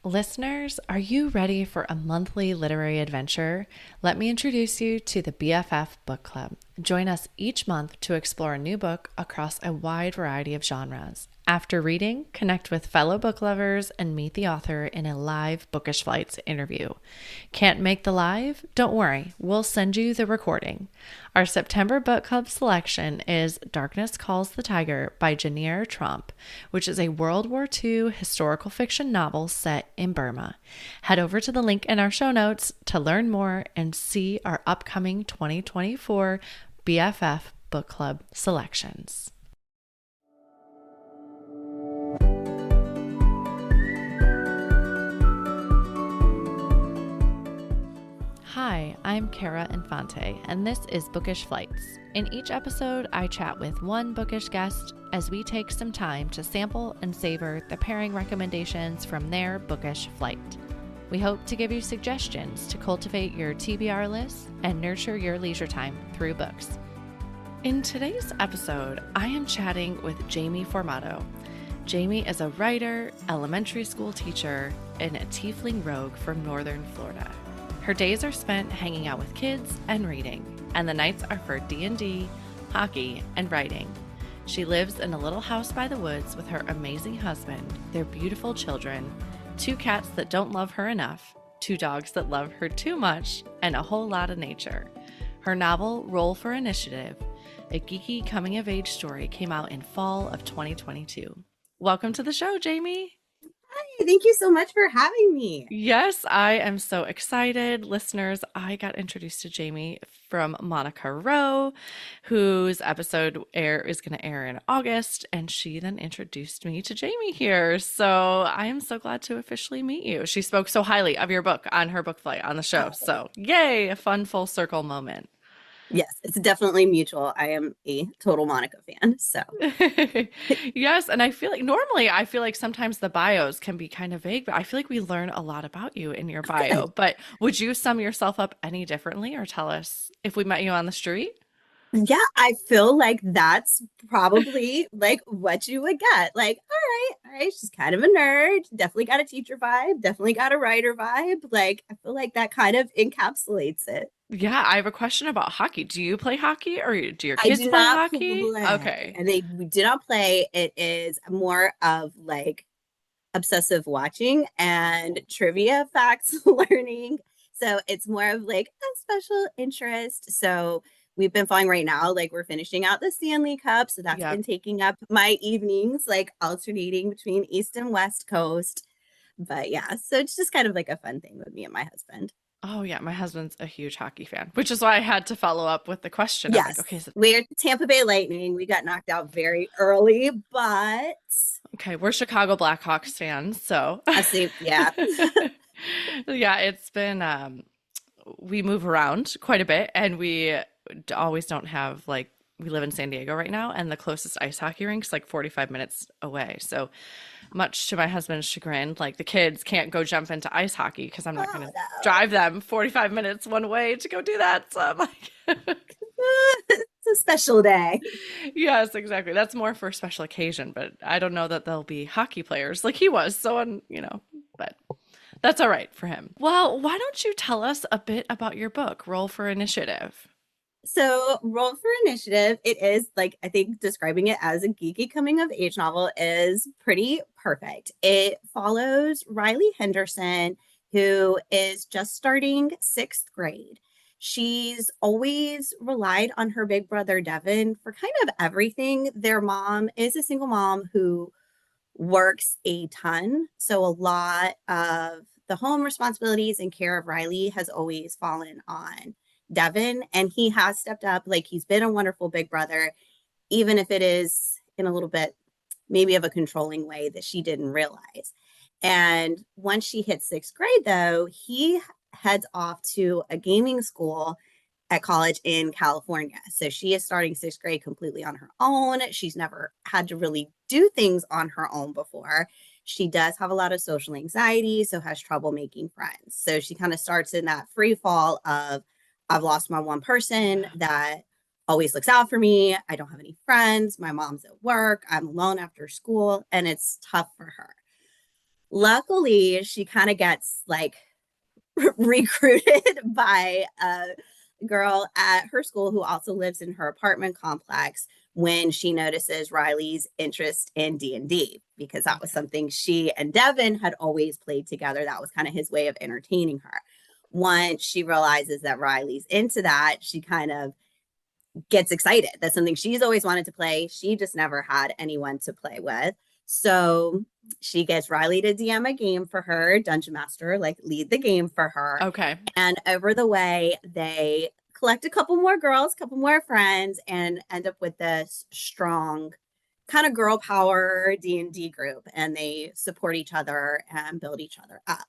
Listeners, are you ready for a monthly literary adventure? Let me introduce you to the BFF Book Club. Join us each month to explore a new book across a wide variety of genres. After reading, connect with fellow book lovers and meet the author in a live Bookish Flights interview. Can't make the live? Don't worry, we'll send you the recording. Our September book club selection is Darkness Calls the Tiger by Janier Trump, which is a World War II historical fiction novel set in Burma. Head over to the link in our show notes to learn more and see our upcoming 2024 BFF Book Club selections. Hi, I'm Kara Infante, and this is Bookish Flights. In each episode, I chat with one bookish guest as we take some time to sample and savor the pairing recommendations from their bookish flight. We hope to give you suggestions to cultivate your TBR list and nurture your leisure time through books. In today's episode, I am chatting with Jaime Formato. Jaime is a writer, elementary school teacher, and a tiefling rogue from northern Florida. Her days are spent hanging out with kids and reading, and the nights are for D&D, hockey, and writing. She lives in a little house by the woods with her amazing husband, their beautiful children, 2 cats that don't love her enough, 2 dogs that love her too much, and a whole lot of nature. Her novel, Roll for Initiative, a geeky coming-of-age story, came out in fall of 2022. Welcome to the show, Jaime. Hi, thank you so much for having me. Yes, I am so excited. Listeners, I got introduced to Jaime from Monica Rowe, whose episode is going to air in August, and she then introduced me to Jaime here. So I am so glad to officially meet you. She spoke so highly of your book on her book flight on the show. So yay, a fun full circle moment. Yes, it's definitely mutual. I am a total Monica fan. So, Yes, and I feel like sometimes the bios can be kind of vague, but I feel like we learn a lot about you in your bio. good. But would you sum yourself up any differently or tell us if we met you on the street? Yeah, I feel like that's probably like what you would get. Like, all right, she's kind of a nerd. Definitely got a teacher vibe. Definitely got a writer vibe. Like, I feel like that kind of encapsulates it. Yeah, I have a question about hockey. Do you play hockey or do your I kids do play not hockey? play, Okay. and we do not play. It is more of like obsessive watching and trivia facts learning. So it's more of like a special interest. So we've been following right now, like we're finishing out the Stanley Cup. So that's Yep. been taking up my evenings, like alternating between East and West Coast. But yeah, so it's just kind of like a fun thing with me and my husband. Oh yeah, my husband's a huge hockey fan, which is why I had to follow up with the question of like, Yes, okay, so we're Tampa Bay Lightning. We got knocked out very early, but okay, we're Chicago Blackhawks fans, so I see, yeah. yeah, it's been we move around quite a bit and we always don't have like we live in San Diego right now and the closest ice hockey rink's like 45 minutes away. So much to my husband's chagrin, like the kids can't go jump into ice hockey because I'm not Oh going to no. drive them 45 minutes one way to go do that. So I'm like It's a special day. yes, exactly. That's more for a special occasion, but I don't know that they'll be hockey players like he was. So, but that's all right for him. Well, why don't you tell us a bit about your book, Roll for Initiative? So, Roll for Initiative, it is like I think describing it as a geeky coming of age novel is pretty perfect. It follows Riley Henderson, who is just starting 6th grade. She's always relied on her big brother Devin for kind of everything. Their mom is a single mom who works a ton. So, a lot of the home responsibilities and care of Riley has always fallen on Devin, and he has stepped up. Like he's been a wonderful big brother, even if it is in a little bit maybe of a controlling way that she didn't realize. And once she hits 6th grade, though, he heads off to a gaming school at college in California. So she is starting 6th grade completely on her own. She's never had to really do things on her own before. She does have a lot of social anxiety, so has trouble making friends. So she kind of starts in that free fall of I've lost my one person Yeah. that always looks out for me. I don't have any friends. My mom's at work. I'm alone after school, and it's tough for her. Luckily, she kind of gets like recruited by a girl at her school who also lives in her apartment complex when she notices Riley's interest in D&D, because that was Okay. something she and Devin had always played together. That was kind of his way of entertaining her. Once she realizes that Riley's into that, she kind of gets excited. That's something she's always wanted to play. She just never had anyone to play with. So she gets Riley to DM a game for her, Dungeon Master, like lead the game for her. Okay. And over the way, they collect a couple more girls, a couple more friends, and end up with this strong kind of girl power D&D group. And they support each other and build each other up.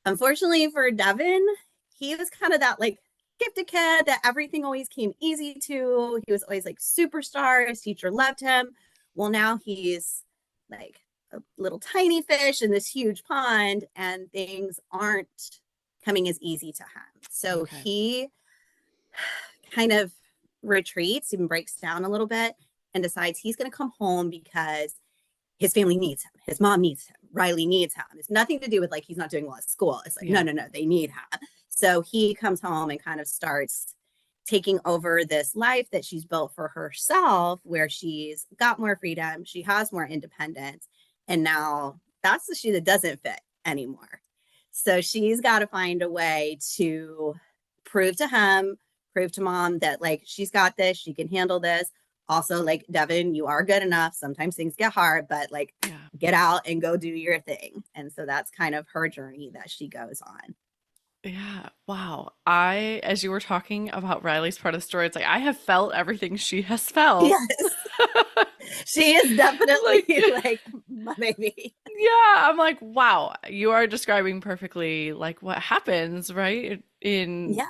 Unfortunately for Devin, he was kind of that like gifted kid that everything always came easy to. He was always like superstar. His teacher loved him. Well, now he's like a little tiny fish in this huge pond, and things aren't coming as easy to him. So Okay. he kind of retreats, even breaks down a little bit, and decides he's going to come home because his family needs him. His mom needs him. Riley needs him. It's nothing to do with like he's not doing well at school. It's like, Yeah. no, they need him. So he comes home and kind of starts taking over this life that she's built for herself, where she's got more freedom, she has more independence, and now that's the shoe that doesn't fit anymore. So she's got to find a way to prove to him, prove to mom that like she's got this, she can handle this. Also, like, Devin, you are good enough. Sometimes things get hard, but like, get out and go do your thing. And so that's kind of her journey that she goes on. Yeah. Wow. As you were talking about Riley's part of the story, it's like I have felt everything she has felt. Yes, she is definitely Like, like my baby. yeah, I'm like, wow, you are describing perfectly like what happens, right? Yes,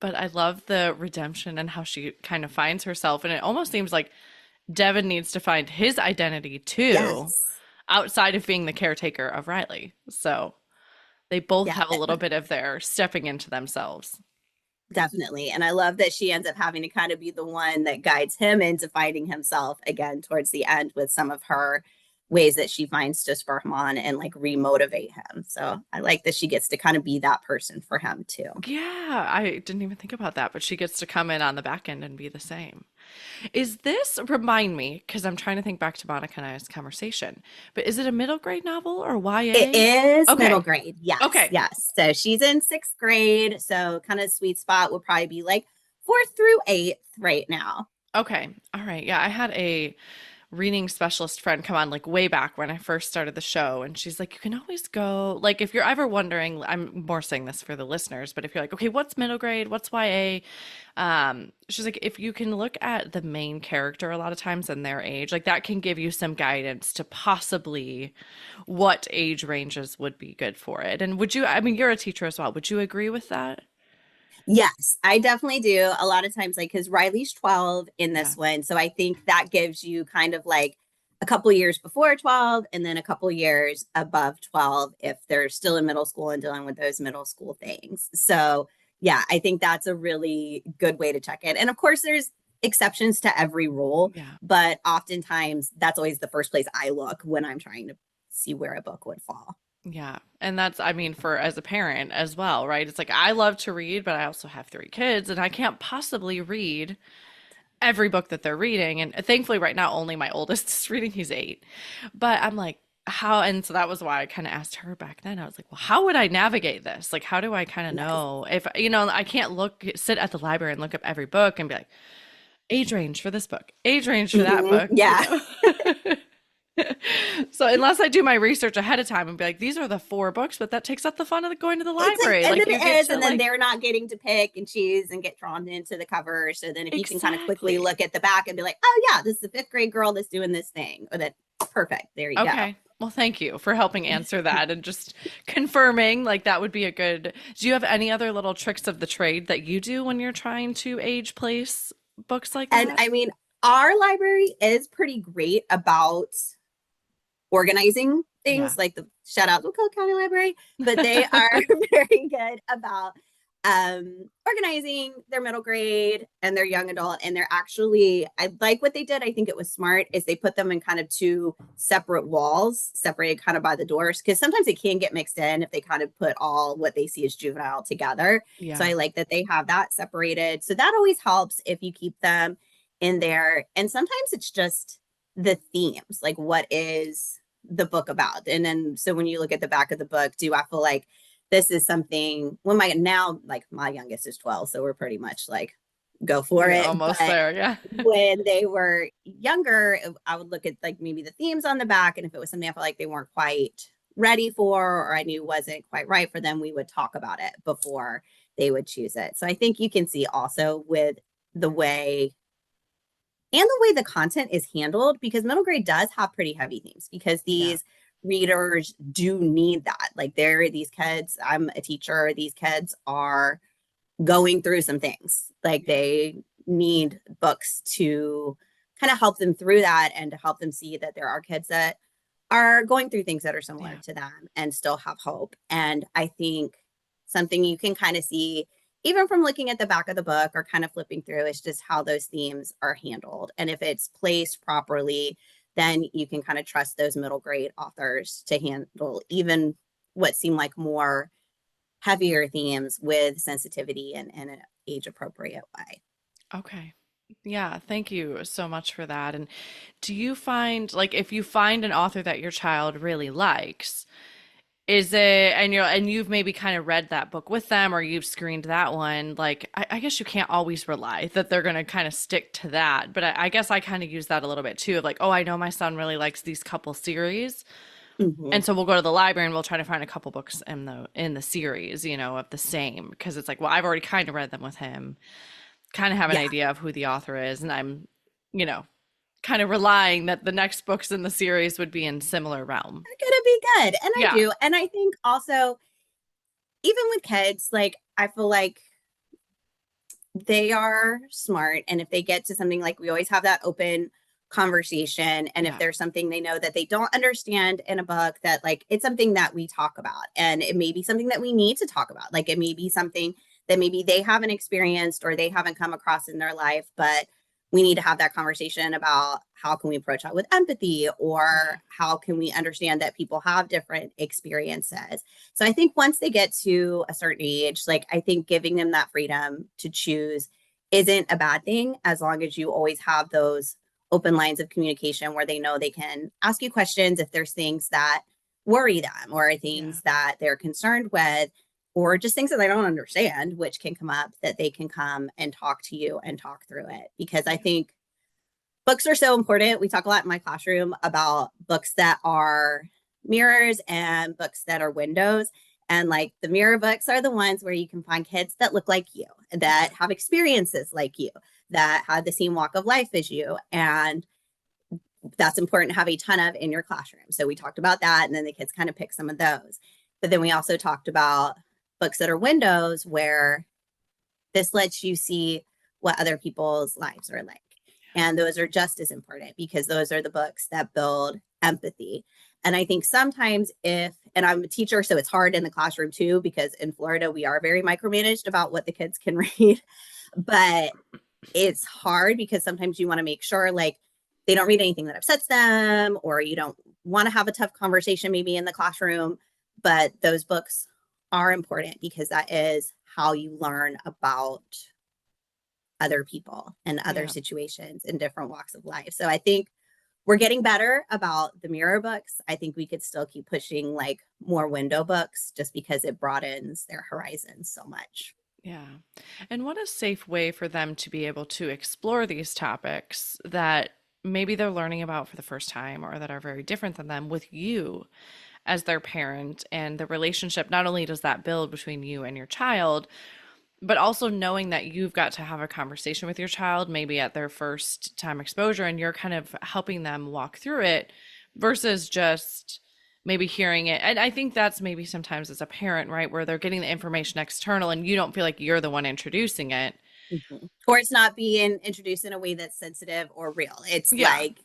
But I love the redemption and how she kind of finds herself. And it almost seems like Devin needs to find his identity too, yes, outside of being the caretaker of Riley. So they both yeah, have a little bit of their stepping into themselves. definitely. And I love that she ends up having to kind of be the one that guides him into finding himself again towards the end with some of her ways that she finds to spur him on and like remotivate him. So I like that she gets to kind of be that person for him too. Yeah, I didn't even think about that, but she gets to come in on the back end and be the same. Is this, remind me, because I'm trying to think back to Monica and I's conversation, but is it a middle grade novel or It YA? is middle Okay. grade. Yes. Okay. Yes. So she's in sixth grade. So kind of sweet spot would probably be like fourth through eighth right now. Okay. All right. Yeah, I had a reading specialist friend come on like way back when I first started the show. And she's like, you can always go, like, if you're ever wondering, I'm more saying this for the listeners, but if you're like, okay, what's middle grade? What's YA? She's like, if you can look at the main character a lot of times and their age, like that can give you some guidance to possibly what age ranges would be good for it. And would you, I mean, you're a teacher as well. Would you agree with that? Yes, I definitely do. A lot of times, like, because Riley's 12 in Yeah. this one. So I think that gives you kind of like a couple years before 12 and then a couple years above 12 if they're still in middle school and dealing with those middle school things. So, yeah, I think that's a really good way to check it. And of course, there's exceptions to every rule, Yeah. but oftentimes that's always the first place I look when I'm trying to see where a book would fall. Yeah. And that's, I mean, for as a parent as well, right? It's like I love to read, but I also have three kids and I can't possibly read every book that they're reading. And thankfully, right now, only my oldest is reading. He's 8. But I'm like, how? And so that was why I kind of asked her back then. I was like, well, how would I navigate this? Like, how do I kind of Yes. know if, I can't sit at the library and look up every book and be like, age range for this book, age range for that Mhm. book, Yeah. So unless I do my research ahead of time and be like, these are the 4 books, but that takes up the fun of going to the library. And Like then you it get is, to and then like, they're not getting to pick and choose and get drawn into the cover. So then if you can kind of quickly exactly. look at the back and be like, oh yeah, this is the fifth grade girl that's doing this thing. Or that perfect. There you go. Okay. Well, thank you for helping answer that and just confirming like that would be a good. Do you have any other little tricks of the trade that you do when you're trying to age place books like And that? I mean, our library is pretty great about organizing Yeah. things, like the shout out to Cook County Library, but they are very good about organizing their middle grade and their young adult. And they're actually, I like what they did. I think it was smart is they put them in kind of two separate walls, separated kind of by the doors, because sometimes it can get mixed in if they kind of put all what they see as juvenile together. So Yeah. I like that they have that separated. So that always helps if you keep them in there. And sometimes it's just the themes, like what is the book about? And then so when you look at the back of the book, do I feel like this is something when my now like my youngest is 12, so we're pretty much like go for You're it. almost But there. Yeah. when they were younger, I would look at like maybe the themes on the back, and if it was something I felt like they weren't quite ready for or I knew wasn't quite right for them, we would talk about it before they would choose it. So I think you can see also with the way and the way the content is handled, because middle grade does have pretty heavy themes because Yeah. these readers do need that. Like they're these kids, I'm a teacher, these kids are going through some things. Like they need books to kind of help them through that and to help them see that there are kids that are going through things that are similar Yeah. to them and still have hope. And I think something you can kind of see even from looking at the back of the book or kind of flipping through is just how those themes are handled. And if it's placed properly, then you can kind of trust those middle grade authors to handle even what seem like more heavier themes with sensitivity and in an age appropriate way. Okay. Yeah, thank you so much for that. And do you find, like, if you find an author that your child really likes, is it, and you've maybe kind of read that book with them or you've screened that one, like, I guess you can't always rely that they're going to kind of stick to that. But I guess I kind of use that a little bit too, of like, oh, I know my son really likes these couple series. Mm-hmm. And so we'll go to the library and we'll try to find a couple books in the series, of the same, because it's like, well, I've already kind of read them with him, kind of have an Yeah, idea of who the author is, and I'm, you know, kind of relying that the next books in the series would be in similar realm. they're going to be good. And I Yeah. do. And I think also, even with kids, like, I feel like they are smart. And if they get to something like we always have that open conversation, and if Yeah. there's something they know that they don't understand in a book, that like it's something that we talk about, and it may be something that we need to talk about. Like it may be something that maybe they haven't experienced or they haven't come across in their life, but we need to have that conversation about how can we approach that with empathy, Yeah. or how can we understand that people have different experiences. So I think once they get to a certain age, like I think giving them that freedom to choose isn't a bad thing, as long as you always have those open lines of communication where they know they can ask you questions if there's things that worry them or Yeah. things that they're concerned with, or just things that they don't understand, which can come up, that they can come and talk to you and talk through it. Because I Yeah. think books are so important. We talk a lot in my classroom about books that are mirrors and books that are windows. And like the mirror books are the ones where you can find kids that look like you, that Yeah. have experiences like you, that had the same walk of life as you. And that's important to have a ton of in your classroom. So we talked about that. And then the kids kind of pick some of those. But then we also talked about books that are windows, where this lets you see what other people's lives are like. And those are just as important, because those are the books that build empathy. And I think sometimes and I'm a teacher, so it's hard in the classroom too, because in Florida, we are very micromanaged about what the kids can read. But it's hard because sometimes you want to make sure like they don't read anything that upsets them, or you don't want to have a tough conversation maybe in the classroom. But those books are important because that is how you learn about other people and other Yeah. situations in different walks of life. So I think we're getting better about the mirror books. I think we could still keep pushing like more window books, just because it broadens their horizons so much. Yeah. And what a safe way for them to be able to explore these topics that maybe they're learning about for the first time or that are very different than them with you as their parent, and the relationship. Not only does that build between you and your child, but also knowing that you've got to have a conversation with your child maybe at their first time exposure, and you're kind of helping them walk through it versus just maybe hearing it. And I think that's maybe sometimes as a parent, right, where they're getting the information external and you don't feel like you're the one introducing it. Mhm. Or it's not being introduced in a way that's sensitive or real. It's Yeah. like,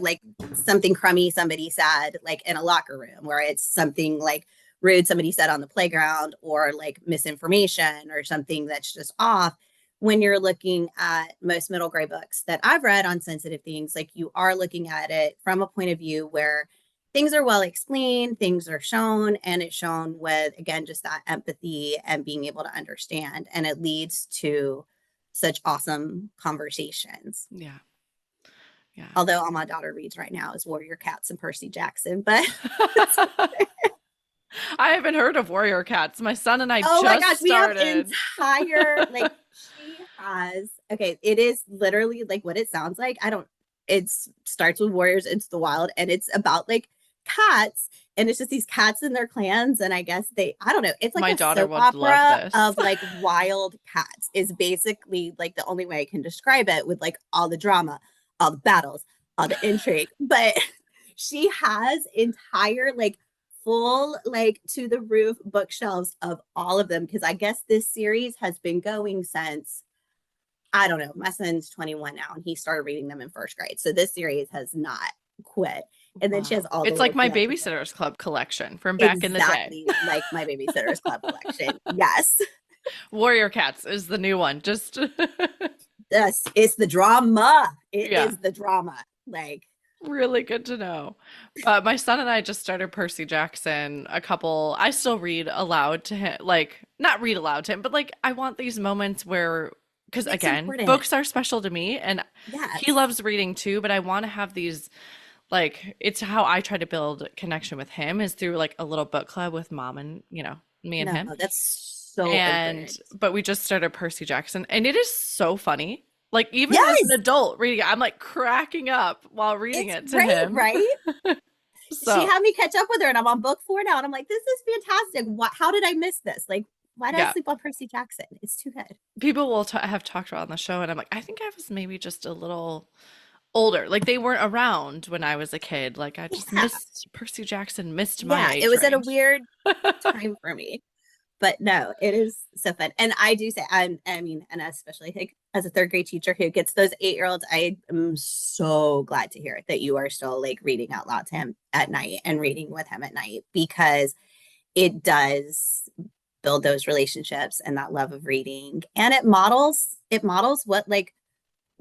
like something crummy somebody said, like in a locker room, where it's something like rude somebody said on the playground or like misinformation or something that's just off. When you're looking at most middle grade books that I've read on sensitive things, like you are looking at it from a point of view where things are well explained, things are shown, and it's shown with, again, just that empathy and being able to understand. And it leads to such awesome conversations. Yeah. Yeah. Although all my daughter reads right now is Warrior Cats and Percy Jackson, but I haven't heard of Warrior Cats. My son and I oh my just gosh, we have started. entire like she has okay, it is literally like what it sounds like. I don't it starts with Warriors into the Wild and it's about like cats and it's just these cats and their clans and I guess they I don't know, it's like My a daughter soap would love opera this. of like wild cats is basically like the only way I can describe it with like all the drama, all the battles, all the intrigue. But she has entire like full like to the roof bookshelves of all of them because I guess this series has been going since I don't know. My son's 21 now and he started reading them in first grade. So this series has not quit. And then she has Wow. all the It's little like my collectibles. Babysitter's Club collection from back in the day. Exactly like my Babysitter's Club collection. Yes. Warrior Cats is the new one. Just This is the drama. It yeah. is the drama. Like Really good to know. My son and I just started Percy Jackson I still read aloud to him, like not read aloud to him, but like I want these moments where, because it's again, important. books are special to me and he Yes. loves reading too, but I want to have these, like, it's how I try to build connection with him is through like a little book club with mom and, me and No, him. that's so And, important. but we just started Percy Jackson and it is so funny. Like even as an Yes. adult reading it, I'm like cracking up while reading It's it to great, him. right? She So, had me catch up with her and I'm on book 4 now and I'm like, this is fantastic. What how did I miss this? Like, why did I yeah, sleep on Percy Jackson? It's too good. people will have talked about it on the show, and I'm like, I think I was maybe just a little older. Like they weren't around when I was a kid. Like I just Yeah. missed Percy Jackson, missed my Yeah. It age was at a range. weird time for me. But no, it is so fun. And I do say I mean, and especially like as a third grade teacher who gets those 8-year-olds, I am so glad to hear that you are still like reading out loud to him at night and reading with him at night because it does build those relationships and that love of reading. And it models what like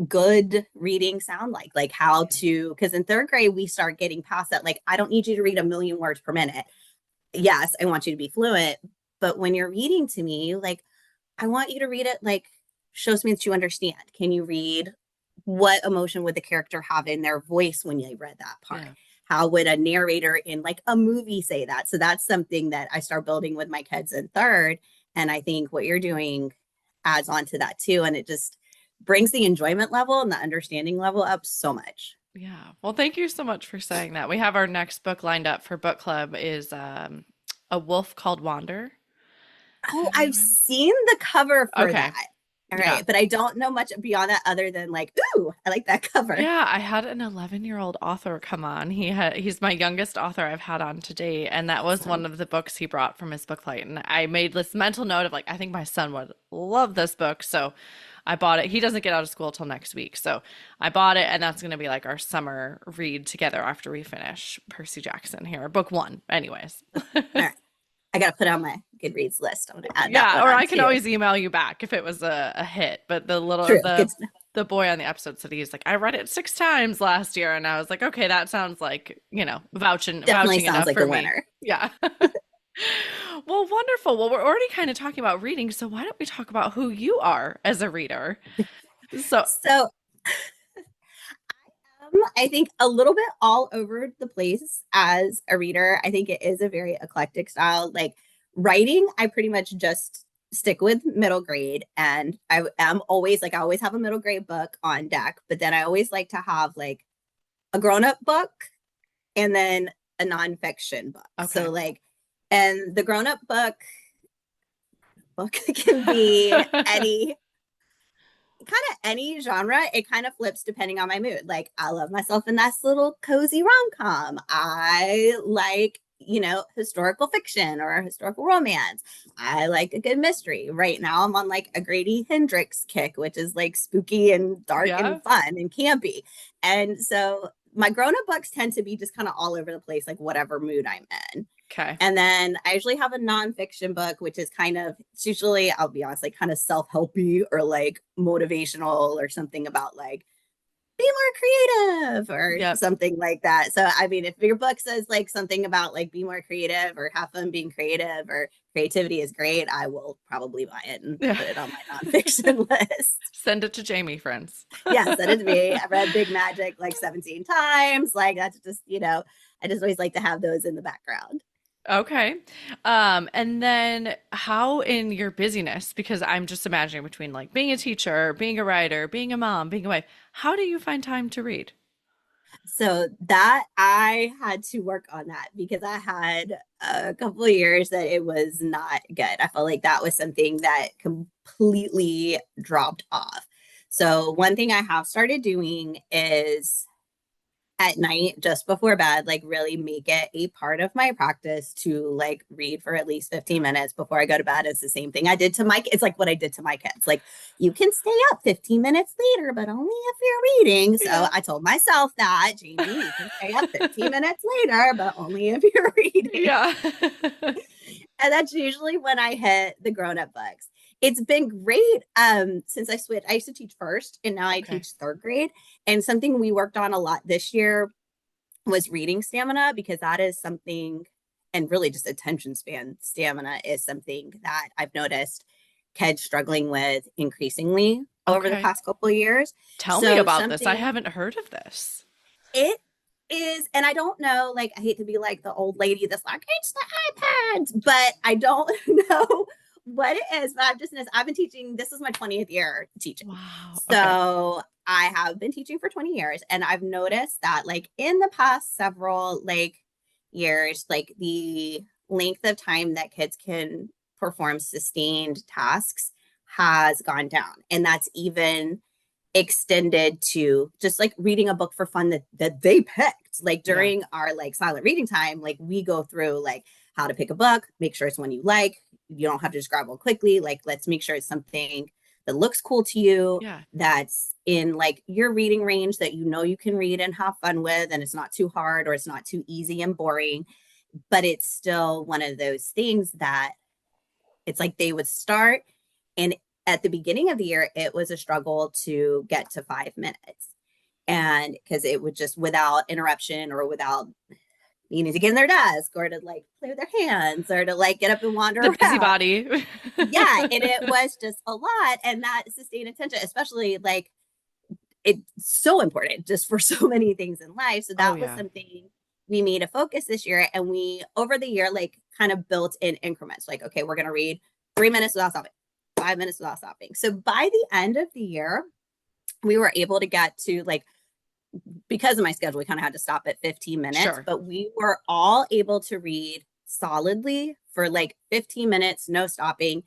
good reading sound like how to because in third grade we start getting past that like I don't need you to read a million words per minute. Yes, I want you to be fluent, but when you're reading to me, like I want you to read it like shows me that you understand. Can you read what emotion would the character have in their voice when you read that part? Yeah. How would a narrator in like a movie say that? So that's something that I start building with my kids in third. And I think what you're doing adds on to that too. And it just brings the enjoyment level and the understanding level up so much. Yeah. Well, thank you so much for saying that. We have our next book lined up for book club is A Wolf Called Wander. Oh, Have you I've read seen the cover it? for Okay. that. All Yeah. right. But I don't know much beyond that other than like, ooh, I like that cover. Yeah, I had an 11-year-old author come on. He's my youngest author I've had on to date, and that was one Awesome. of the books he brought from his book light. And I made this mental note of like, I think my son would love this book, so I bought it. He doesn't get out of school till next week, so I bought it, and that's going to be like our summer read together after we finish Percy Jackson here, book one, anyways. All right. I got to put it on my Goodreads list. I'm going to add that Yeah, one or on I can too. always email you back if it was a hit. But True. Good. the boy on the episode said he's like, I read it 6 times last year, and I was like, okay, that sounds like, Definitely vouching sounds enough like for a me. winner. Yeah. Well, wonderful. Well, we're already kind of talking about reading, so why don't we talk about who you are as a reader? So, So I think a little bit all over the place as a reader. I think it is a very eclectic style. Like writing, I pretty much just stick with middle grade. And I am always like, I always have a middle grade book on deck, but then I always like to have like a grown up book and then a nonfiction book. okay. So, like, and the grown up book can be any kind of any genre. It kind of flips depending on my mood. Like I love myself in that little cozy rom-com. I like, historical fiction or historical romance. I like a good mystery. Right now I'm on like a Grady Hendrix kick, which is like spooky and dark Yeah. and fun and campy. And so my grown-up books tend to be just kind of all over the place, like whatever mood I'm in. Okay. And then I usually have a nonfiction book, which is kind of, it's usually, I'll be honest, like kind of self-helpy or like motivational or something about like be more creative or Yep. something like that. So, I mean, if your book says like something about like be more creative or have fun being creative or creativity is great, I will probably buy it and Yeah. put it on my nonfiction list. Send it to Jamie, friends. Yes, that is me. I've read Big Magic like 17 times. Like, that's just, I just always like to have those in the background. Okay. And then how in your busyness, because I'm just imagining between like being a teacher, being a writer, being a mom, being a wife, how do you find time to read? So that I had to work on that because I had a couple of years that it was not good. I felt like that was something that completely dropped off. So one thing I have started doing is at night just before bed, like really make it a part of my practice to like read for at least 15 minutes before I go to bed. It's the same thing I did to my, it's like what I did to my kids. Like you can stay up 15 minutes later, but only if you're reading. So Yeah. I told myself that, Jamie, you can stay up 15 minutes later, but only if you're reading. Yeah. And that's usually when I hit the grown-up books. It's been great since I switched. I used to teach first and now I Okay. teach third grade. And something we worked on a lot this year was reading stamina because that is something, and really just attention span stamina is something that I've noticed kids struggling with increasingly over the Okay. past couple of years. Tell me So about this. I something haven't heard of this. it is, and I don't know, like I hate to be like the old lady that's like, it's the iPads, but I don't know what it is. But I've been teaching, this is my 20th year teaching. Wow. Okay. So I have been teaching for 20 years and I've noticed that like in the past several like years, like the length of time that kids can perform sustained tasks has gone down. And that's even extended to just like reading a book for fun that they picked like Yeah. during our like silent reading time. Like we go through like how to pick a book, make sure it's one you like, you don't have to just grab one quickly, like let's make sure it's something that looks cool to you, Yeah. that's in like your reading range, that you can read and have fun with, and it's not too hard or it's not too easy and boring, but it's still one of those things that it's like they would start, and at the beginning of the year, it was a struggle to get to 5 minutes. And because it would just without interruption or without needing to get in their desk or to like play with their hands or to like get up and The wander around. busybody. Yeah. And it was just a lot. And that sustained attention, especially like it's so important just for so many things in life. So Oh that was yeah. something we made a focus this year. And we, over the year, like kind of built in increments. Like, okay, we're going to read 3 minutes without stopping, 5 minutes without stopping. So by the end of the year, we were able to get to like, because of my schedule, we kind of had to stop at 15 minutes, Sure. but we were all able to read solidly for like 15 minutes, no stopping,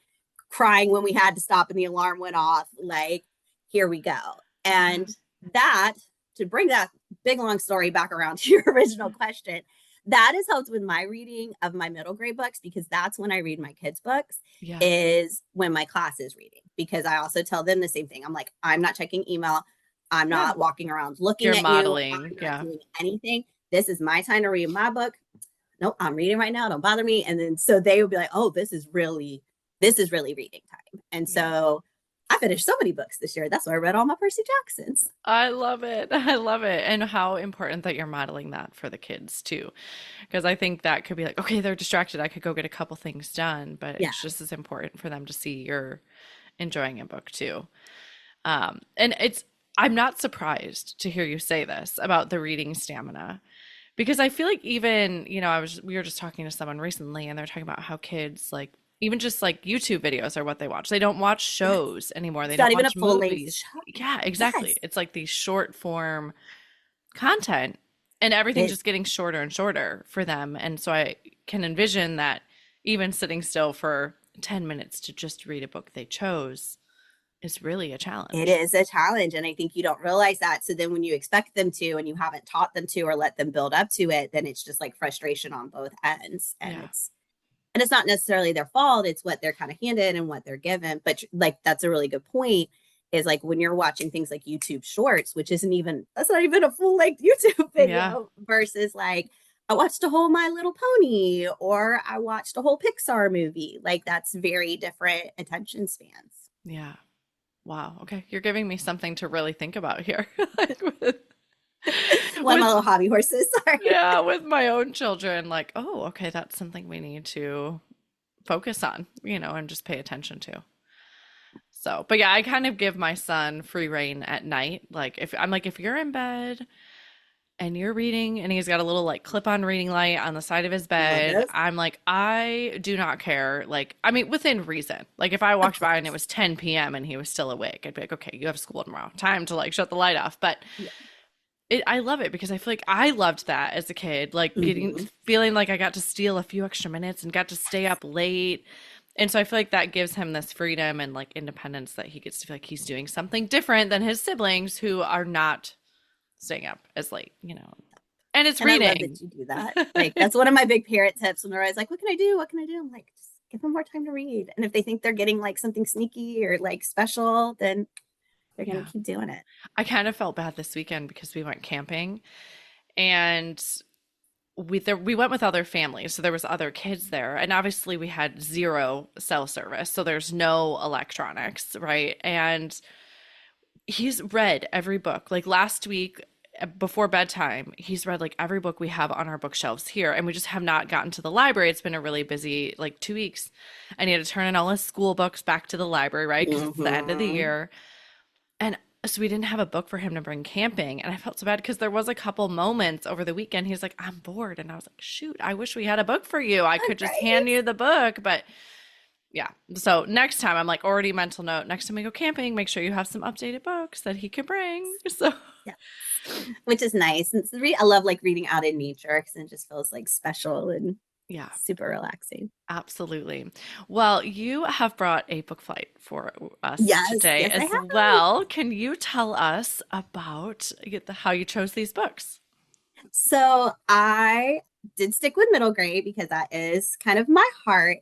crying when we had to stop and the alarm went off. Like, here we go. Yeah. And that, to bring that big long story back around to your original question, that has helped with my reading of my middle grade books because that's when I read my kids' books, Yeah. is when my class is reading. Because I also tell them the same thing. I'm like, I'm not checking email. I'm Yeah. not walking around looking You're at you. modeling. I'm not Yeah. doing anything. This is my time to read my book. Nope, I'm reading right now. Don't bother me. And then so they would be like, oh, this is really reading time. And Yeah. so I finished so many books this year. That's why I read all my Percy Jacksons. I love it. I love it. And how important that you're modeling that for the kids too. Because I think that could be like, okay, they're distracted. I could go get a couple things done, but Yeah. it's just as important for them to see you're enjoying a book too. And I'm not surprised to hear you say this about the reading stamina because I feel like even, we were just talking to someone recently and they're talking about how kids like, even just like YouTube videos are what they watch. They don't watch Yes. shows anymore. They It's don't not even a watch full length movies. show. Yeah, exactly. Yes, It's like these short form content and it everything's is. just getting shorter and shorter for them. And so I can envision that even sitting still for 10 minutes to just read a book they chose is really a It challenge. is a challenge. And I think you don't realize that. So then when you expect them to and you haven't taught them to or let them build up to it, then it's just like frustration on both ends. Yeah. And it's not necessarily their fault. It's what they're kind of handed and what they're given. But like that's a really good point. Is like when you're watching things like YouTube Shorts, which isn't even, that's not even a full length YouTube Yeah. video, versus like I watched a whole My Little Pony, or I watched a whole Pixar movie. Like, that's very different attention spans. Yeah. Wow. Okay. You're giving me something to really think about here. Like with, One of my with little hobby horses. Sorry. yeah, with my own children, like, oh, okay, that's something we need to focus on, and just pay attention to. So, but yeah, I kind of give my son free reign at night. If you're in bed and you're reading and he's got a little like clip-on reading light on the side of his Love bed, this. I'm like, I do not care. Like, I mean, within reason. Like if I Of walked by and it course. was 10 p.m. and he was still awake, I'd be like, okay, you have school tomorrow. Time to like shut the light off. But Yeah. I love it because I feel like I loved that as a kid, like Hmm. feeling like I got to steal a few extra minutes and got to stay up late. And so I feel like that gives him this freedom and like independence that he gets to feel like he's doing something different than his siblings who are not staying up as late. And it's And I love reading. that you do that. Like, that's one of my big parent tips when they're always like, what can I do? What can I do? I'm like, just give them more time to read. And if they think they're getting like something sneaky or like special, then they're going Yeah. to keep doing it. I kind of felt bad this weekend because we went camping and we went with other families, so there was other kids there, and obviously we had zero cell service, so there's no electronics, right? And he's read every book. Like last week before bedtime, he's read like every book we have on our bookshelves here, and we just have not gotten to the library. It's been a really busy like 2 weeks, and he had to turn in all his school books back to the library, right? Because it's the end of the Hmm. year. And so we didn't have a book for him to bring camping. And I felt so bad because there was a couple moments over the weekend. He's like, I'm bored. And I was like, shoot, I wish we had a book for you. I could just hand Right? you the book. But yeah. So next time I'm like already mental note. Next time we go camping, make sure you have some updated books that he can bring. So Yes. Which is nice. And I love like reading out in nature because it just feels like special and yeah, super relaxing. absolutely. Well, you have brought a book flight for us Yes. today Yes, I as have. well. Can you tell us about how you chose these books? So I did stick with middle grade because that is kind of my heart.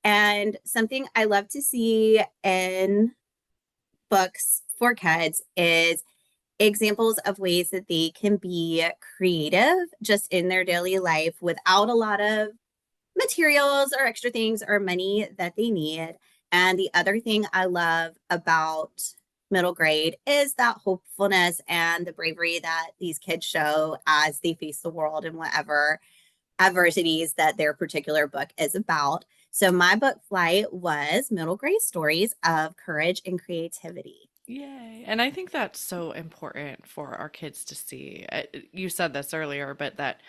And something I love to see in books for kids is examples of ways that they can be creative just in their daily life without a lot of materials or extra things or money that they need. And the other thing I love about middle grade is that hopefulness and the bravery that these kids show as they face the world and whatever adversities that their particular book is about. So my book flight was middle grade stories of courage and creativity. Yay. And I think that's so important for our kids to see. You said this earlier, but that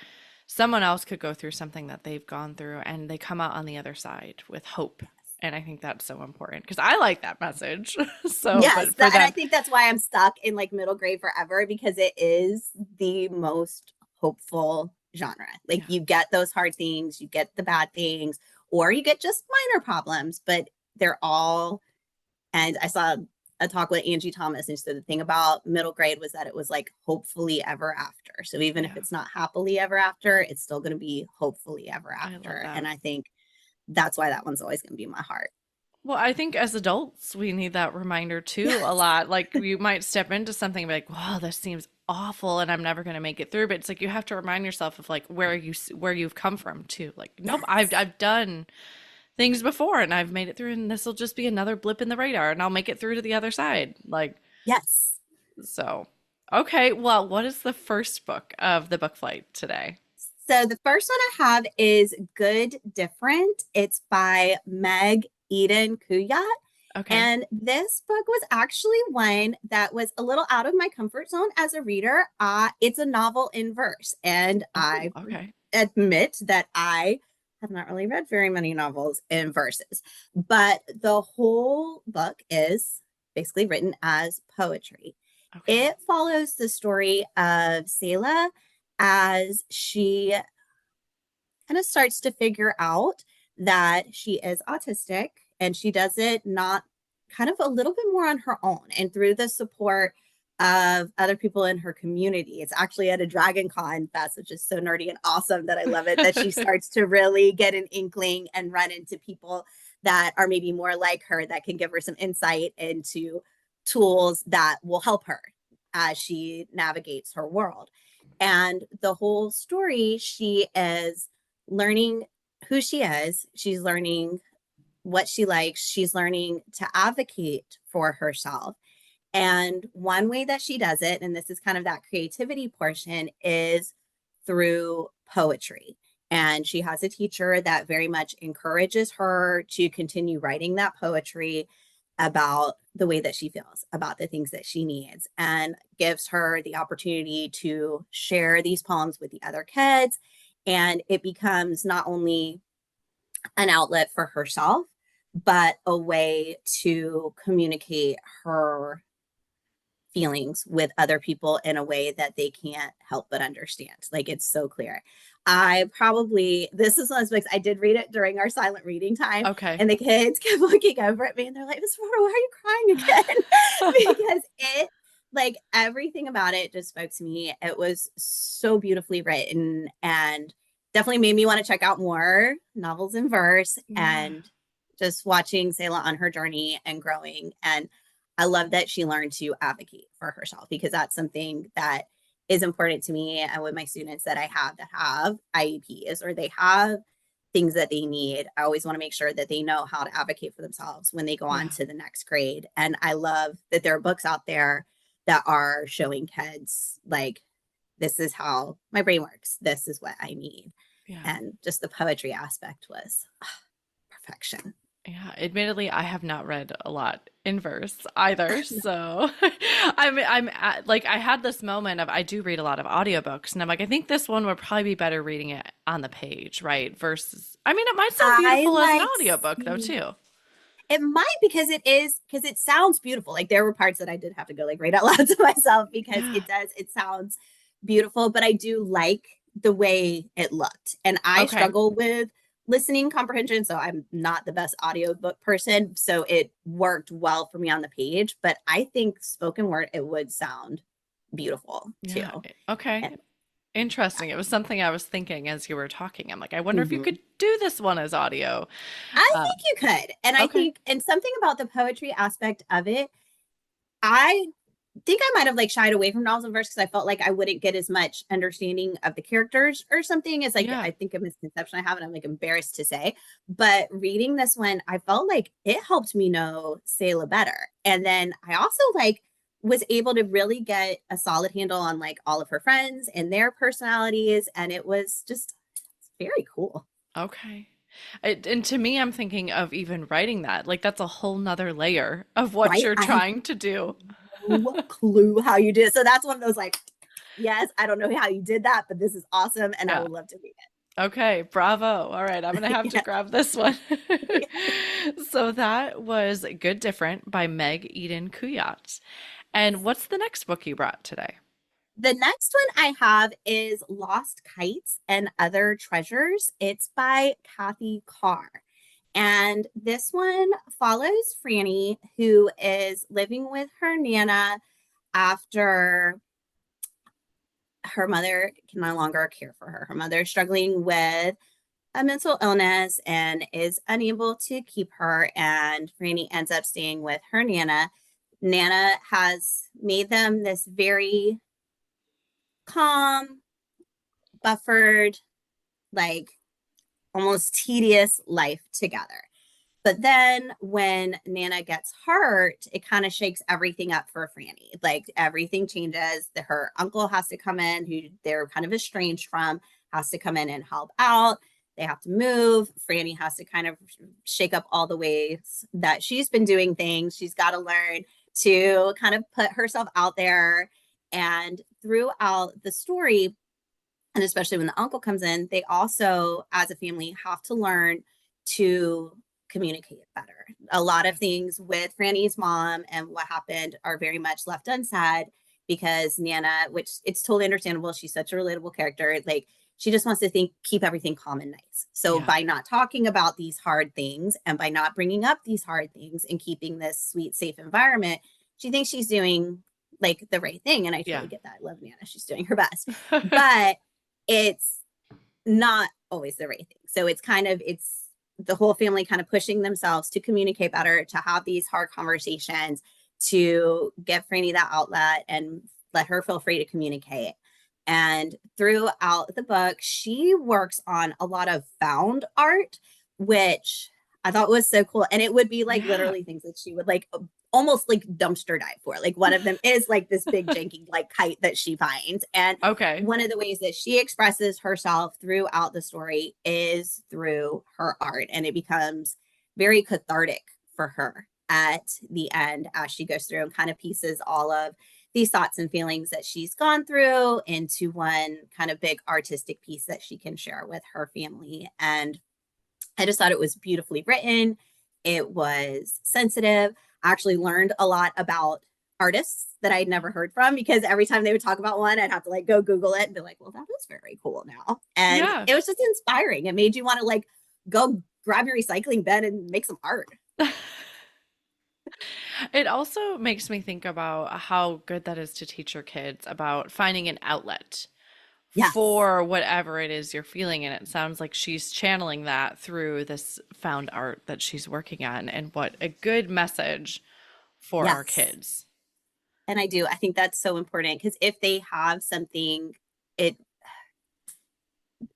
someone else could go through something that they've gone through and they come out on the other side with hope. And I think that's so important because I like that message. So, Yes, but for and I them, think that's why I'm stuck in like middle grade forever because it is the most hopeful genre. Like yeah, you get those hard things, you get the bad things, or you get just minor problems, but they're all. And I saw a talk with Angie Thomas, and so the thing about middle grade was that it was like hopefully ever after. So even if yeah, it's not happily ever after, it's still going to be hopefully ever I love after. And that. I think that's why that one's always going to be in my heart. Well, I think as adults, we need that reminder too a Yes. lot. Like you might step into something and be like, "Wow, this seems awful and I'm never going to make it through." But it's like you have to remind yourself of like where you've come from too. Like, nope, Yes. I've done things before and I've made it through and this will just be another blip in the radar and I'll make it through to the other side. Like, Yes. so. Okay, well, what is the first book of the book flight today? So the first one I have is Good Different. It's by Meg Eden Kuyat. Okay. And this book was actually one that was a little out of my comfort zone as a reader. It's a novel in verse. And Oh, I okay. admit that I have not really read very many novels in verses, but the whole book is basically written as poetry. Okay. It follows the story of Selah as she kind of starts to figure out that she is autistic and she does it not kind of a little bit more on her own and through the support of other people in her community. It's actually at a Dragon Con fest, which is so nerdy and awesome that I love it, that she starts to really get an inkling and run into people that are maybe more like her that can give her some insight into tools that will help her as she navigates her world. And the whole story, she is learning who she is. She's learning what she likes. She's learning to advocate for herself. And one way that she does it, and this is kind of that creativity portion, is through poetry. And she has a teacher that very much encourages her to continue writing that poetry about the way that she feels, about the things that she needs, and gives her the opportunity to share these poems with the other kids. And it becomes not only an outlet for herself, but a way to communicate her feelings with other people in a way that they can't help but understand. Like, it's so clear. This is one of those books, I did read it during our silent reading time. Okay. And the kids kept looking over at me and they're like, Miss Flora, why are you crying again? Because it, like, everything about it just spoke to me. It was so beautifully written and definitely made me want to check out more novels in verse. Yeah. And just watching Selah on her journey and growing. And I love that she learned to advocate for herself, because that's something that is important to me and with my students that I have that have IEPs or they have things that they need. I always want to make sure that they know how to advocate for themselves when they go on Yeah. to the next grade. And I love that there are books out there that are showing kids, like, this is how my brain works. This is what I need. Yeah. And just the poetry aspect was perfection. Yeah, admittedly, I have not read a lot in verse either. So like, I had this moment of, I do read a lot of audiobooks, and I'm like, I think this one would probably be better reading it on the page, right? Versus, I mean, it might sound I beautiful as an like audiobook though, too. It might, because it sounds beautiful. Like, there were parts that I did have to go like read out loud to myself because Yeah. it sounds beautiful, but I do like the way it looked. And I Okay. struggle with listening comprehension, so I'm not the best audiobook person. So it worked well for me on the page, but I think spoken word, it would sound beautiful Yeah. too. Okay. And, Interesting. It was something I was thinking as you were talking. I'm like, I wonder if you mhm. could do this one as audio. I Um, think you could. And I okay. think, and something about the poetry aspect of it, I think I might have like shied away from novels and verse because I felt like I wouldn't get as much understanding of the characters or something. It's like, Yeah. I think a misconception I have, and I'm like embarrassed to say. But reading this one, I felt like it helped me know Selah better. And then I also like was able to really get a solid handle on like all of her friends and their personalities. And it was just very cool. Okay. And to me, I'm thinking of even writing that. Like, that's a whole nother layer of what Right? you're I have trying to do. no clue how you did it. So that's one of those like, yes, I don't know how you did that, but this is awesome. And I Yeah. would love to read Okay, bravo. All right, I'm gonna it. have to Yes. grab this one. Yes. So that was Good Different by Meg Eden Kuyat. And what's the next book you brought today? The next one I have is Lost Kites and Other Treasures. It's by Kathy Carr. And this one follows Franny, who is living with her Nana after her mother can no longer care for her. Her mother is struggling with a mental illness and is unable to keep her. And Franny ends up staying with her Nana. Nana has made them this very calm, buffered, like almost tedious life together. But then when Nana gets hurt, it kind of shakes everything up for Franny. Like, everything changes. Her uncle has to come in, who they're kind of estranged from, has to come in and help out. They have to move. Franny has to kind of shake up all the ways that she's been doing things. She's got to learn to kind of put herself out there. And throughout the story, and especially when the uncle comes in, they also, as a family, have to learn to communicate better. A lot of things with Franny's mom and what happened are very much left unsaid because Nana, which it's totally understandable, she's such a relatable character, like, she just wants to keep everything calm and nice. So Yeah. by not talking about these hard things and by not bringing up these hard things and keeping this sweet, safe environment, she thinks she's doing like the right thing. And I Yeah. totally get that. I love Nana. She's doing her best. But it's not always the right thing. So it's the whole family kind of pushing themselves to communicate better, to have these hard conversations, to give Franny that outlet and let her feel free to communicate. And throughout the book, she works on a lot of found art, which I thought was so cool. And it would be like Yeah. literally things that she would like almost like dumpster dive for. Like one of them is like this big janky like kite that she finds. And Okay. one of the ways that she expresses herself throughout the story is through her art. And it becomes very cathartic for her at the end as she goes through and kind of pieces all of these thoughts and feelings that she's gone through into one kind of big artistic piece that she can share with her family. And I just thought it was beautifully written. It was sensitive. I actually learned a lot about artists that I'd never heard from because every time they would talk about one, I'd have to like go Google it and be like, well, that was very cool now. And Yeah. it was just inspiring. It made you want to like go grab your recycling bin and make some art. It also makes me think about how good that is to teach your kids about finding an outlet Yes. for whatever it is you're feeling. And it sounds like she's channeling that through this found art that she's working on. And what a good message for our Yes. kids. And I do. I think that's so important because if they have something it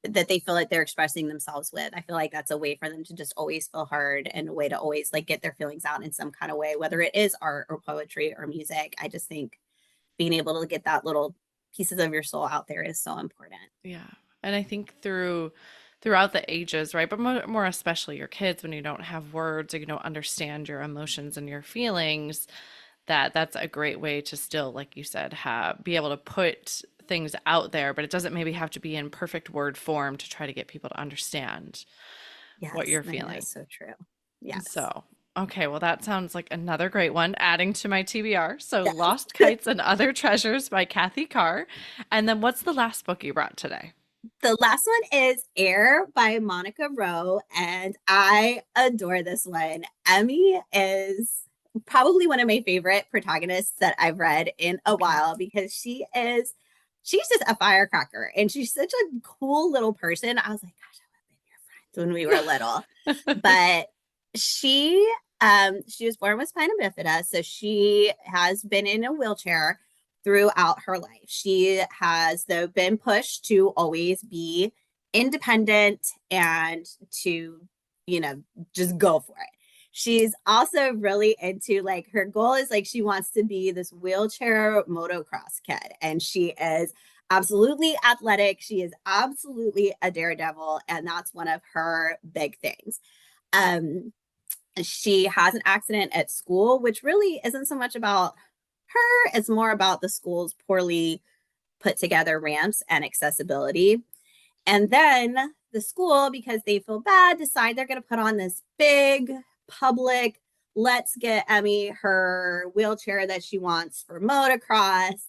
that they feel like they're expressing themselves with, I feel like that's a way for them to just always feel heard and a way to always like get their feelings out in some kind of way, whether it is art or poetry or music. I just think being able to get that little pieces of your soul out there is so important. Yeah. And I think throughout the ages, right? But more especially your kids, when you don't have words or you don't understand your emotions and your feelings, that's a great way to still, like you said, have be able to put things out there, but it doesn't maybe have to be in perfect word form to try to get people to understand what Yes, you're no, that feeling. is so true. Yes. So, okay, well, that sounds like another great one, adding to my TBR. So, Yes. Lost Kites and Other Treasures by Kathy Carr. And then what's the last book you brought today? The last one is Air by Monica Rowe, and I adore this one. Emmy is probably one of my favorite protagonists that I've read in a Okay. while because she's just a firecracker and she's such a cool little person. I was like, gosh, I would have been your friends when we were little. But she she was born with spina bifida, so she has been in a wheelchair throughout her life. She has, though, been pushed to always be independent and to, just go for it. She's also really into like her goal is like she wants to be this wheelchair motocross kid, and she is absolutely athletic. She is absolutely a daredevil, and that's one of her big things. Um, she has an accident at school, which really isn't so much about her, it's more about the school's poorly put together ramps and accessibility. And then the school, because they feel bad, decide they're going to put on this big public, let's get Emmy her wheelchair that she wants for motocross.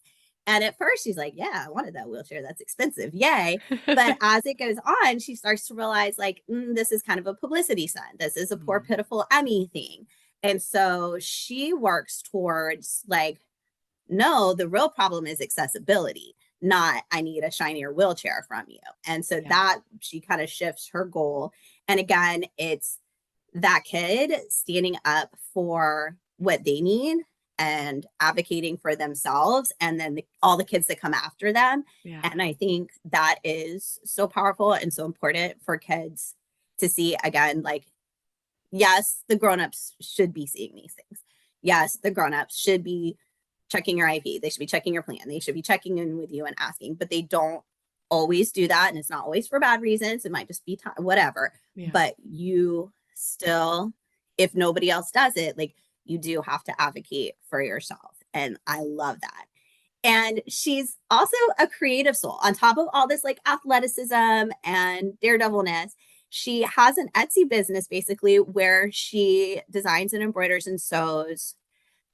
And at first she's like, yeah, I wanted that wheelchair. That's expensive. Yay. But as it goes on, she starts to realize like, this is kind of a publicity stunt. This is a poor, Mm, pitiful Emmy thing. And so she works towards like, no, the real problem is accessibility, not I need a shinier wheelchair from you. And so yeah. that she kind of shifts her goal. And again, it's that kid standing up for what they need and advocating for themselves, and then all the kids that come after them. Yeah. And I think that is so powerful and so important for kids to see again. Like, yes, the grown-ups should be seeing these things. Yes, the grown-ups should be checking your IP. They should be checking your plan. They should be checking in with you and asking, but they don't always do that. And it's not always for bad reasons. It might just be time, whatever. Yeah. But you still, if nobody else does it, like you do have to advocate for yourself. And I love that. And she's also a creative soul. On top of all this like athleticism and daredevilness, she has an Etsy business basically where she designs and embroiders and sews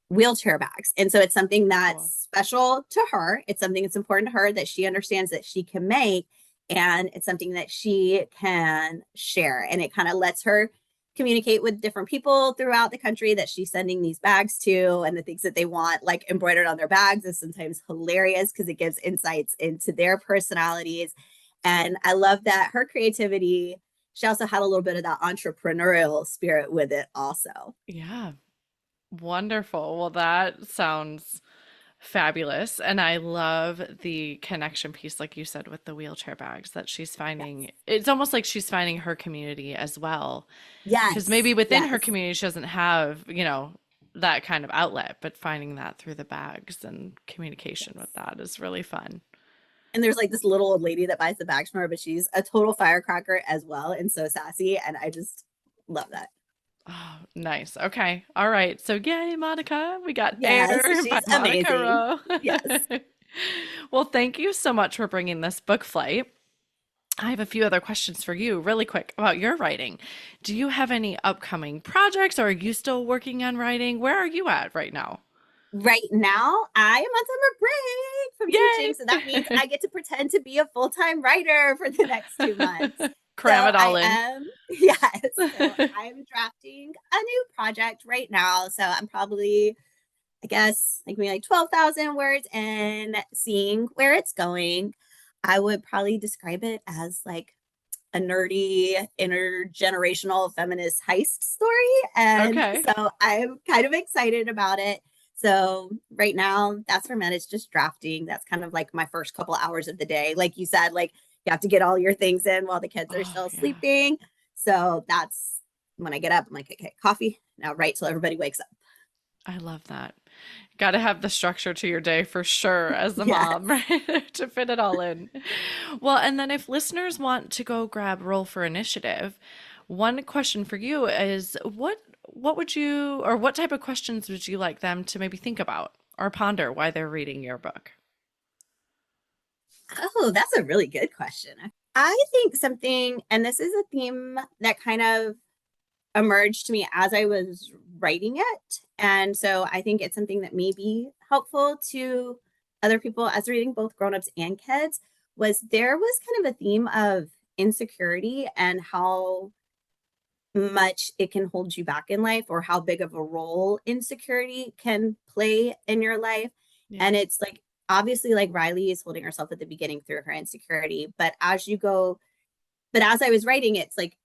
wheelchair bags. And so it's something that's Cool. special to her. It's something that's important to her that she understands that she can make. And it's something that she can share. And it kind of lets her communicate with different people throughout the country that she's sending these bags to, and the things that they want like embroidered on their bags is sometimes hilarious because it gives insights into their personalities. And I love that her creativity, she also had a little bit of that entrepreneurial spirit with it also. Yeah. Wonderful. Well, that sounds fabulous. And I love the connection piece, like you said, with the wheelchair bags that she's finding. Yes. It's almost like she's finding her community as well. Because maybe Yes. within her Yes. community, she doesn't have, that kind of outlet, but finding that through the bags and communication with Yes. that is really fun. And there's like this little old lady that buys the bags from her, but she's a total firecracker as well and so sassy. And I just love that. Oh, nice. Okay. All right. So, yay, Monica. We got Yes, Air by she's Monica amazing. Rowe. Yes. Well, thank you so much for bringing this book flight. I have a few other questions for you, really quick, about your writing. Do you have any upcoming projects, or are you still working on writing? Where are you at right now? Right now, I am on summer break from teaching. So that means Yay! I get to pretend to be a full time writer for the next 2 months. So Cram it all I in. am, yes. So I'm drafting a new project right now. So I'm probably, I guess, like maybe like 12,000 words and seeing where it's going. I would probably describe it as like a nerdy intergenerational feminist heist story. And Okay. so I'm kind of excited about it. So right now, that's where I'm at. It's just drafting. That's kind of like my first couple hours of the day. Like you said, like you have to get all your things in while the kids are Oh, still yeah. sleeping. So that's when I get up, I'm like, okay, coffee. Now write till everybody wakes up. I love that. Got to have the structure to your day for sure as the Yes. mom, right? To fit it all in. Well, and then if listeners want to go grab Roll for Initiative, one question for you is what would you or what type of questions would you like them to maybe think about or ponder while they're reading your book? Oh, that's a really good question. I think something, and this is a theme that kind of emerged to me as I was writing it. And so I think it's something that may be helpful to other people as reading both grown-ups and kids was there was kind of a theme of insecurity and how much it can hold you back in life or how big of a role insecurity can play in your life. Yeah. And it's like obviously like Riley is holding herself at the beginning through her insecurity, but as you go, but as I was writing, it's like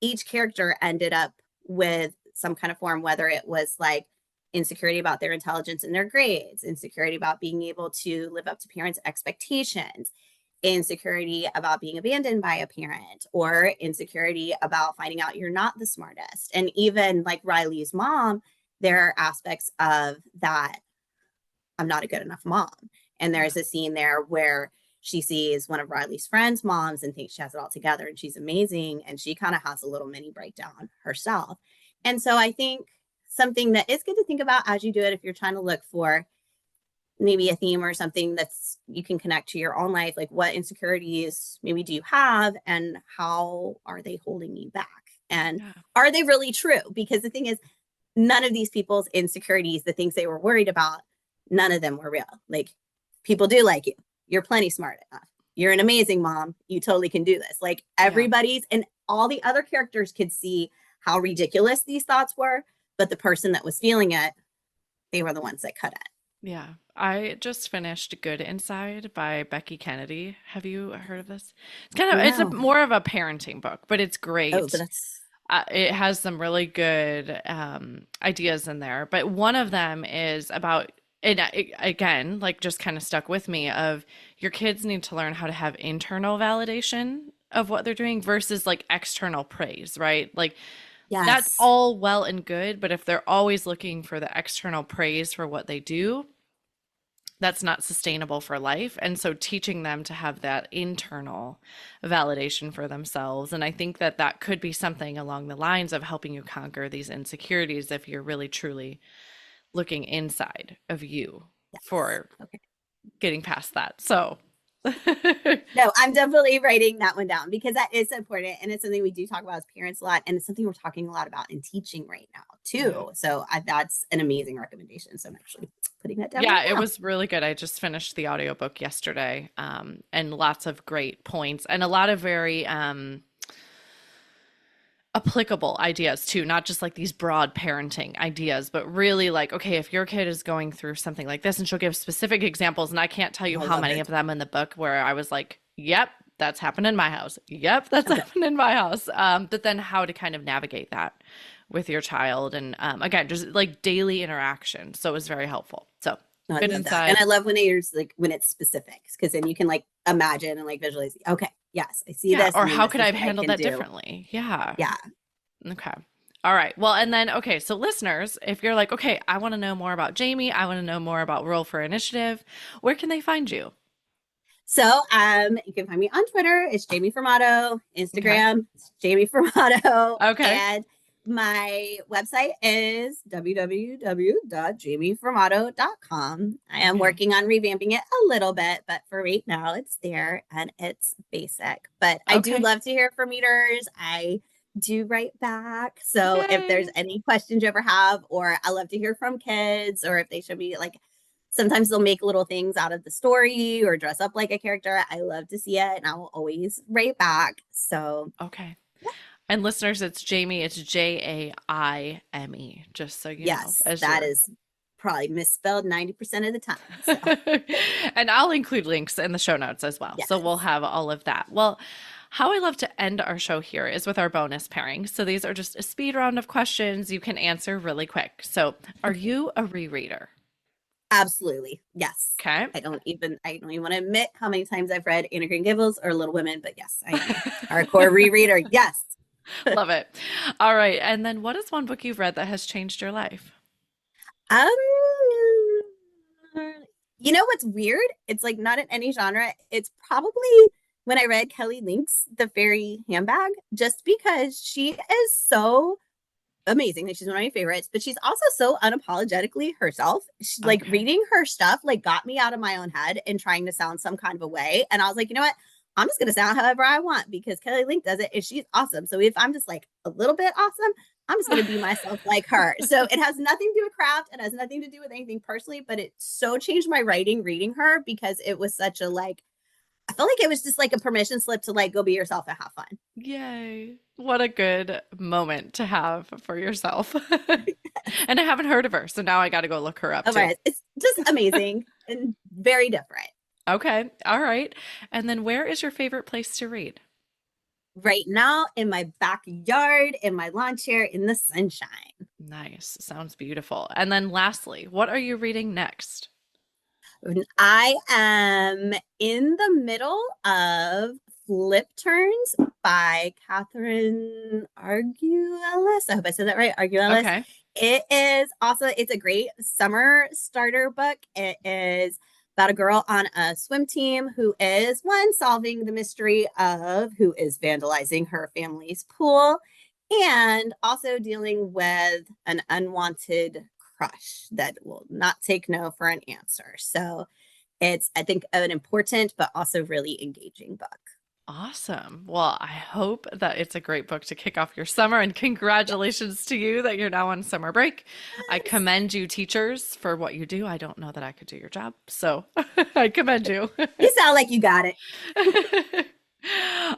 each character ended up with some kind of form, whether it was like insecurity about their intelligence and their grades, insecurity about being able to live up to parents' expectations, insecurity about being abandoned by a parent, or insecurity about finding out you're not the smartest. And even like Riley's mom, there are aspects of that I'm not a good enough mom. And Yeah. there's a scene there where she sees one of Riley's friends' moms and thinks she has it all together and she's amazing. And she kind of has a little mini breakdown herself. And so I think something that is good to think about as you do it, if you're trying to look for maybe a theme or something that's you can connect to your own life, like what insecurities maybe do you have and how are they holding you back? And Yeah. are they really true? Because the thing is, none of these people's insecurities, the things they were worried about, none of them were real. Like people do like you. You're plenty smart enough. You're an amazing mom. You totally can do this. Like Yeah. everybody's and all the other characters could see how ridiculous these thoughts were, but the person that was feeling it, they were the ones that cut it. Yeah. I just finished Good Inside by Becky Kennedy. Have you heard of this? It's a No. more of a parenting book, but it's Oh, but great. that's It has some really good ideas in there, but one of them is about again, like just kind of stuck with me of your kids need to learn how to have internal validation of what they're doing versus like external praise, right? Like that's yes. all well and good, but if they're always looking for the external praise for what they do, that's not sustainable for life. And so teaching them to have that internal validation for themselves. And I think that that could be something along the lines of helping you conquer these insecurities if you're really truly looking inside of you Yes. for Okay. getting past that. So, No, I'm definitely writing that one down because that is important. And it's something we do talk about as parents a lot. And it's something we're talking a lot about in teaching right now, yeah. too. So that's an amazing recommendation. So I'm actually putting that down right Yeah, it now. was really good. I just finished the audiobook yesterday, and lots of great points and a lot of very applicable ideas too, not just like these broad parenting ideas, but really like, okay, if your kid is going through something like this, and she'll give specific examples, and I can't tell you I how love many it. of them in the book where I was like, yep, that's happened in my house. Yep, that's Okay. happened in my house. But then how to kind of navigate that with your child. And again, just like daily interaction. So it was very helpful. So No, I Good love that. And insight. I love when they use like when it's specifics because then you can like imagine and like visualize. Okay, yes, I see Yeah. this, Or and then how this could I is have what I handled can that do. differently? Yeah. Yeah. Okay. All right. Well, and then, okay, so listeners, if you're like, okay, I want to know more about Jamie, I want to know more about Roll for Initiative, where can they find you? So you can find me on Twitter. It's Jaime Formato. Okay. Instagram, it's Jaime Formato. Okay. And my website is www.jamieformato.com. I am Okay. working on revamping it a little bit, but for right now, it's there and it's basic. But I do Okay. love to hear from readers. I do write back. So if there's Yay. any questions you ever have, or I love to hear from kids, or if they should be like, sometimes they'll make little things out of the story or dress up like a character. I love to see it and I will always write back. So, Okay. And listeners, it's Jamie. It's Jaime, just so you know, yes, as that your. is probably misspelled 90% of the time. So, And I'll include links in the show notes as well. So we'll yes. have all of that. Well, how I love to end our show here is with our bonus pairing. So these are just a speed round of questions you can answer really quick. So, are Okay. you a rereader? Absolutely. Yes. Okay. I don't even want to admit how many times I've read Anna Green Gables or Little Women, but yes, I am. Hardcore rereader. Yes. Love it. All right. And then what is one book you've read that has changed your life? Um, you know what's weird? It's like not in any genre. It's probably when I read Kelly Link's The Fairy Handbag, just because she is so amazing. Like she's one of my favorites, but she's also so unapologetically herself. She, like Okay. reading her stuff, like got me out of my own head and trying to sound some kind of a way. And I was like, you know what? I'm just gonna sound however I want because Kelly Link does it and she's awesome. So if I'm just like a little bit awesome, I'm just gonna be myself like her. So it has nothing to do with craft. It has nothing to do with anything personally, but it so changed my writing reading her because it was such a like I felt like it was just like a permission slip to like go be yourself and have fun. Yay. What a good moment to have for yourself. And I haven't heard of her, so now I got to go look her up Oh too. my, it's just amazing and very different. Okay. All right. And then where is your favorite place to read? Right now in my backyard, in my lawn chair, in the sunshine. Nice. Sounds beautiful. And then lastly, what are you reading next? I am in the middle of Flip Turns by Catherine Arguellis. I hope I said that right. Arguellis. Okay. It is also, it's a great summer starter book. It is about a girl on a swim team who is one solving the mystery of who is vandalizing her family's pool and also dealing with an unwanted crush that will not take no for an answer. So it's, I think, an important but also really engaging book. Awesome. Well, I hope that it's a great book to kick off your summer, and congratulations to you that you're now on summer break. I commend you, teachers, for what you do. I don't know that I could do your job, so I commend you. You sound like you got it.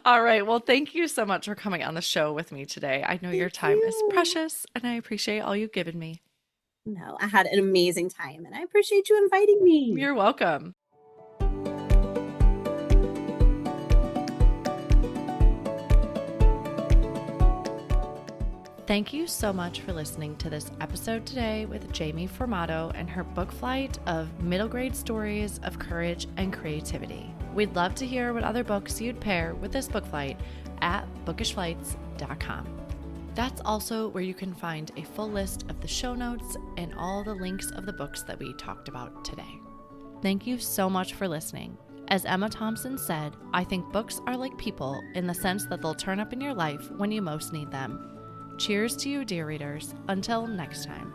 All right. Well, thank you so much for coming on the show with me today. I know your Thank time is you. precious, and I appreciate all you've given me. No, I had an amazing time and I appreciate you inviting me. You're welcome. Thank you so much for listening to this episode today with Jaime Formato and her book flight of middle grade stories of courage and creativity. We'd love to hear what other books you'd pair with this book flight at bookishflights.com. That's also where you can find a full list of the show notes and all the links of the books that we talked about today. Thank you so much for listening. As Emma Thompson said, I think books are like people in the sense that they'll turn up in your life when you most need them. Cheers to you, dear readers. Until next time.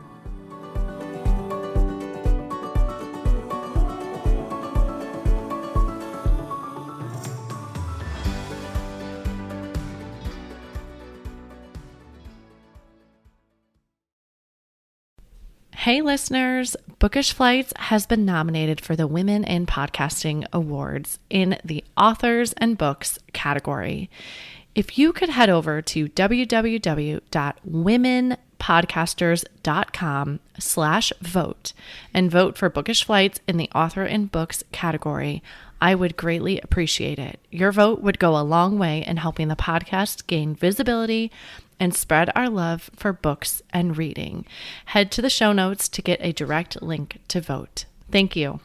Hey listeners, Bookish Flights has been nominated for the Women in Podcasting Awards in the Authors and Books category. If you could head over to www.womenpodcasters.com/vote and vote for Bookish Flights in the Author and Books category, I would greatly appreciate it. Your vote would go a long way in helping the podcast gain visibility and spread our love for books and reading. Head to the show notes to get a direct link to vote. Thank you.